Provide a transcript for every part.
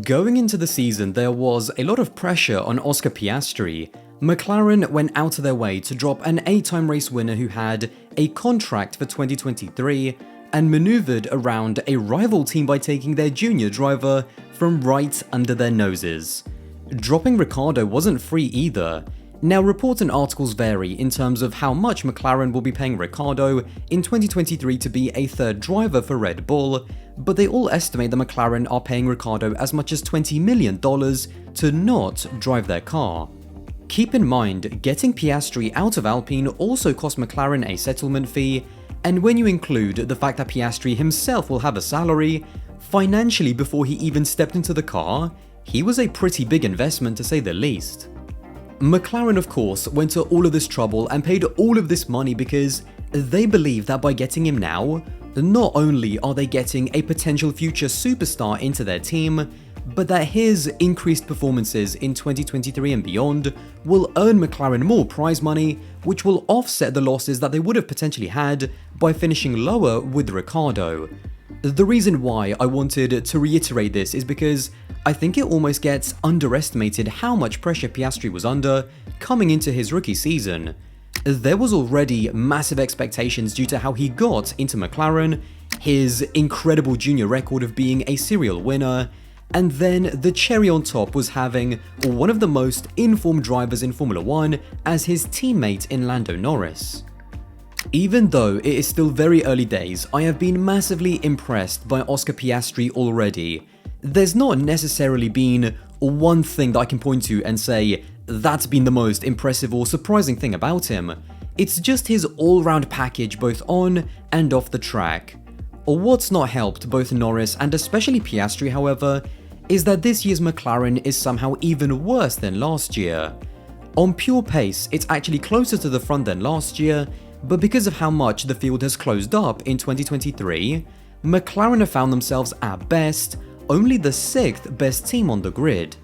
Going into the season, there was a lot of pressure on Oscar Piastri. McLaren went out of their way to drop an 8-time race winner who had a contract for 2023 and maneuvered around a rival team by taking their junior driver from right under their noses. Dropping Ricciardo wasn't free either. Now, reports and articles vary in terms of how much McLaren will be paying Ricciardo in 2023 to be a third driver for Red Bull, but they all estimate that McLaren are paying Ricciardo as much as $20 million to not drive their car. Keep in mind, getting Piastri out of Alpine also cost McLaren a settlement fee, and when you include the fact that Piastri himself will have a salary, financially before he even stepped into the car, he was a pretty big investment to say the least. McLaren, of course, went to all of this trouble and paid all of this money because they believe that by getting him now, not only are they getting a potential future superstar into their team, but that his increased performances in 2023 and beyond will earn McLaren more prize money, which will offset the losses that they would have potentially had by finishing lower with Ricciardo. The reason why I wanted to reiterate this is because I think it almost gets underestimated how much pressure Piastri was under coming into his rookie season. There was already massive expectations due to how he got into McLaren, his incredible junior record of being a serial winner, and then the cherry on top was having one of the most informed drivers in Formula 1 as his teammate in Lando Norris. Even though it is still very early days, I have been massively impressed by Oscar Piastri already. There's not necessarily been one thing that I can point to and say, that's been the most impressive or surprising thing about him. It's just his all-round package both on and off the track. What's not helped both Norris and especially Piastri, however, is that this year's McLaren is somehow even worse than last year. On pure pace, it's actually closer to the front than last year, but because of how much the field has closed up in 2023, McLaren have found themselves at best only the 6th best team on the grid.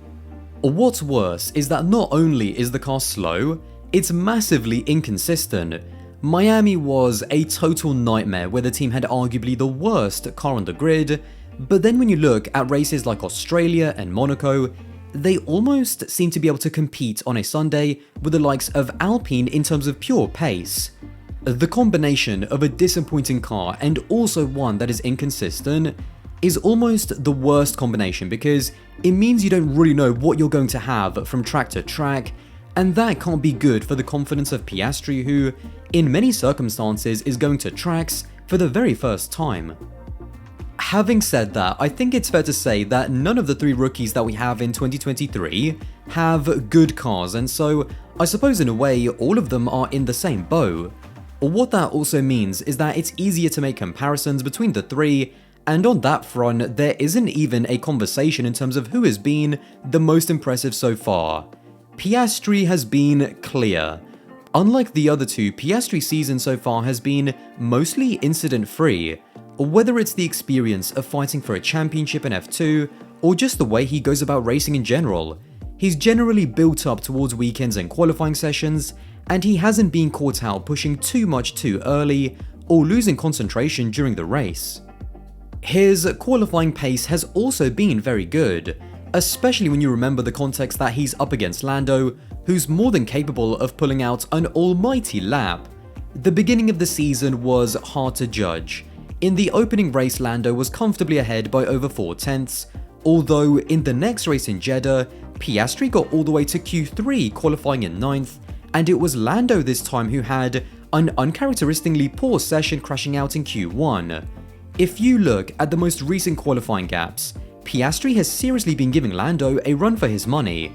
What's worse is that not only is the car slow, it's massively inconsistent. Miami was a total nightmare where the team had arguably the worst car on the grid, but then when you look at races like Australia and Monaco, they almost seem to be able to compete on a Sunday with the likes of Alpine in terms of pure pace. The combination of a disappointing car and also one that is inconsistent is almost the worst combination because it means you don't really know what you're going to have from track to track, and that can't be good for the confidence of Piastri, who, in many circumstances, is going to tracks for the very first time. Having said that, I think it's fair to say that none of the 3 rookies that we have in 2023 have good cars, and so I suppose in a way all of them are in the same boat. What that also means is that it's easier to make comparisons between the 3, and on that front, there isn't even a conversation in terms of who has been the most impressive so far. Piastri has been clear. Unlike the other 2, Piastri's season so far has been mostly incident-free. Whether it's the experience of fighting for a championship in F2, or just the way he goes about racing in general, he's generally built up towards weekends and qualifying sessions, and he hasn't been caught out pushing too much too early or losing concentration during the race. His qualifying pace has also been very good, especially when you remember the context that he's up against Lando, who's more than capable of pulling out an almighty lap. The beginning of the season was hard to judge. In the opening race, Lando was comfortably ahead by over 4 tenths, although in the next race in Jeddah, Piastri got all the way to Q3 qualifying in 9th, and it was Lando this time who had an uncharacteristically poor session crashing out in Q1. If you look at the most recent qualifying gaps, Piastri has seriously been giving Lando a run for his money.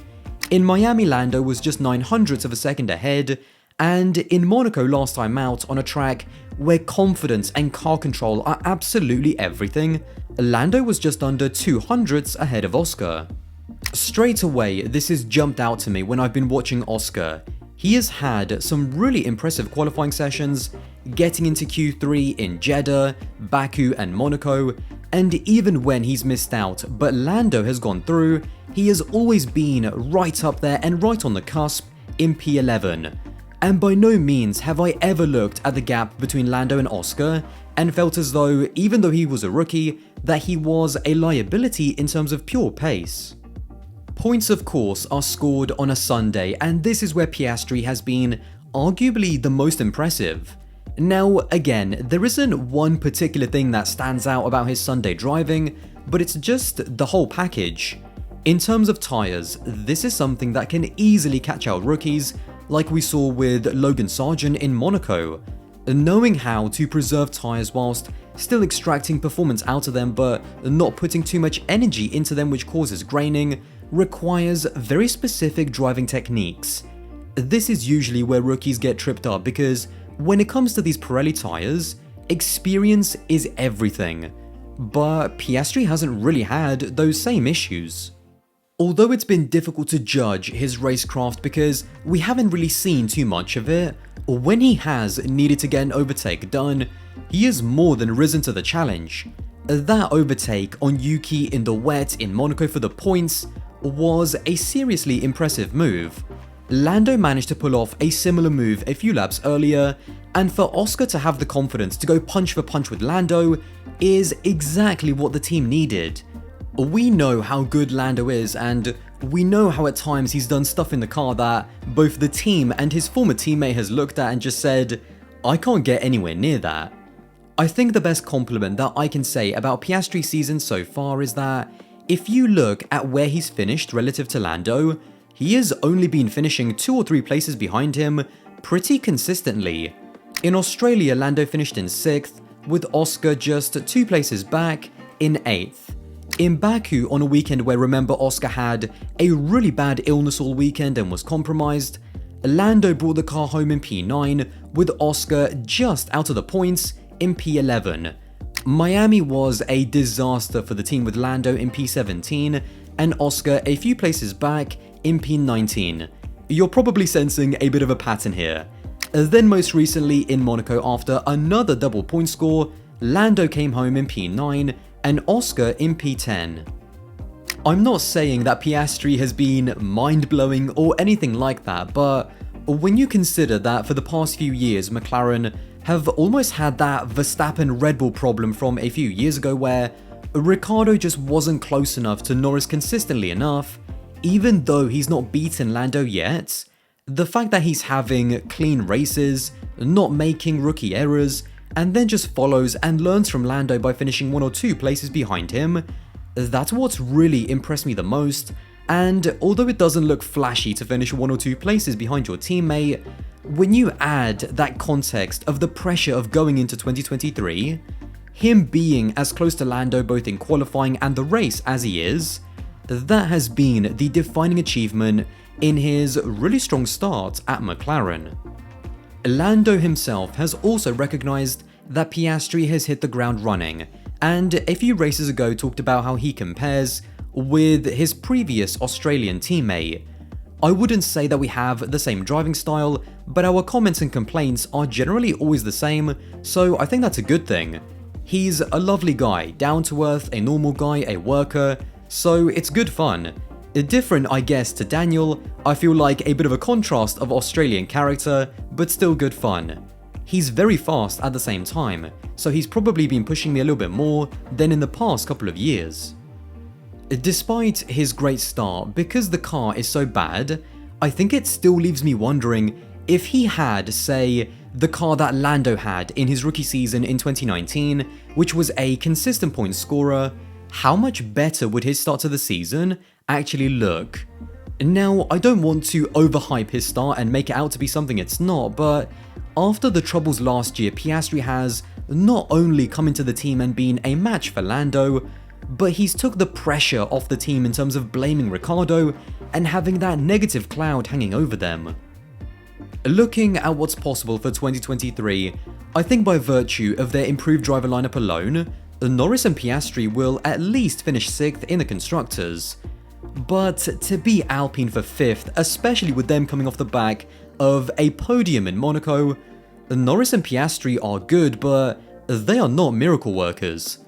In Miami, Lando was just 0.09 of a second ahead, and in Monaco last time out on a track where confidence and car control are absolutely everything, Lando was just under 0.02 ahead of Oscar. Straight away, this has jumped out to me when I've been watching Oscar. He has had some really impressive qualifying sessions, getting into Q3 in Jeddah, Baku and Monaco, and even when he's missed out but Lando has gone through, he has always been right up there and right on the cusp in P11. And by no means have I ever looked at the gap between Lando and Oscar and felt as though, even though he was a rookie, that he was a liability in terms of pure pace. Points, of course, are scored on a Sunday, and this is where Piastri has been arguably the most impressive. Now, again, there isn't one particular thing that stands out about his Sunday driving, but it's just the whole package. In terms of tyres, this is something that can easily catch out rookies, like we saw with Logan Sargeant in Monaco. Knowing how to preserve tyres whilst still extracting performance out of them but not putting too much energy into them, which causes graining, requires very specific driving techniques. This is usually where rookies get tripped up, because when it comes to these Pirelli tyres, experience is everything. But Piastri hasn't really had those same issues. Although it's been difficult to judge his racecraft because we haven't really seen too much of it, when he has needed to get an overtake done, he has more than risen to the challenge. That overtake on Yuki in the wet in Monaco for the points was a seriously impressive move. Lando managed to pull off a similar move a few laps earlier, and for Oscar to have the confidence to go punch for punch with Lando is exactly what the team needed. We know how good Lando is, and we know how at times he's done stuff in the car that both the team and his former teammate has looked at and just said, I can't get anywhere near that. I think the best compliment that I can say about Piastri's season so far is that if you look at where he's finished relative to Lando, he has only been finishing 2 or 3 places behind him pretty consistently. In Australia, Lando finished in 6th, with Oscar just 2 places back in 8th. In Baku, on a weekend where, remember, Oscar had a really bad illness all weekend and was compromised, Lando brought the car home in P9, with Oscar just out of the points in P11. Miami was a disaster for the team, with Lando in P17 and Oscar a few places back in P19. You're probably sensing a bit of a pattern here. Then most recently in Monaco, after another double point score, Lando came home in P9 and Oscar in P10. I'm not saying that Piastri has been mind-blowing or anything like that, but when you consider that for the past few years McLaren have almost had that Verstappen-Red Bull problem from a few years ago, where Ricciardo just wasn't close enough to Norris consistently enough, even though he's not beaten Lando yet, the fact that he's having clean races, not making rookie errors, and then just follows and learns from Lando by finishing 1 or 2 places behind him, that's what's really impressed me the most. And although it doesn't look flashy to finish 1 or 2 places behind your teammate, when you add that context of the pressure of going into 2023, him being as close to Lando both in qualifying and the race as he is, that has been the defining achievement in his really strong start at McLaren. Lando himself has also recognised that Piastri has hit the ground running, and a few races ago talked about how he compares with his previous Australian teammate. I wouldn't say that we have the same driving style, but our comments and complaints are generally always the same, so I think that's a good thing. He's a lovely guy, down to earth, a normal guy, a worker, so it's good fun. Different, I guess, to Daniel, I feel like a bit of a contrast of Australian character, but still good fun. He's very fast at the same time, so he's probably been pushing me a little bit more than in the past couple of years. Despite his great start, because the car is so bad, I think it still leaves me wondering if he had, say, the car that Lando had in his rookie season in 2019, which was a consistent point scorer, how much better would his start to the season actually look? Now, I don't want to overhype his start and make it out to be something it's not, but after the troubles last year, Piastri has not only come into the team and been a match for Lando, but he's took the pressure off the team in terms of blaming Ricciardo and having that negative cloud hanging over them. Looking at what's possible for 2023, I think by virtue of their improved driver lineup alone, Norris and Piastri will at least finish 6th in the Constructors. But to be Alpine for 5th, especially with them coming off the back of a podium in Monaco, Norris and Piastri are good, but they are not miracle workers.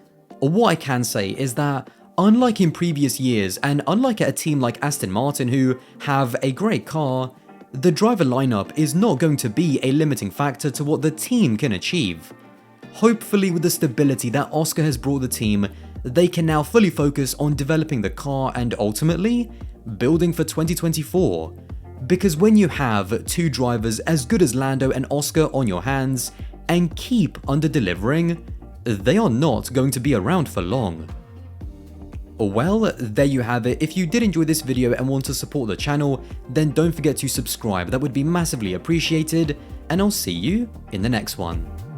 What I can say is that, unlike in previous years, and unlike at a team like Aston Martin who have a great car, the driver lineup is not going to be a limiting factor to what the team can achieve. Hopefully with the stability that Oscar has brought the team, they can now fully focus on developing the car and ultimately building for 2024. Because when you have two drivers as good as Lando and Oscar on your hands and keep under-delivering, they are not going to be around for long. Well, there you have it. If you did enjoy this video and want to support the channel, then don't forget to subscribe. That would be massively appreciated, and I'll see you in the next one.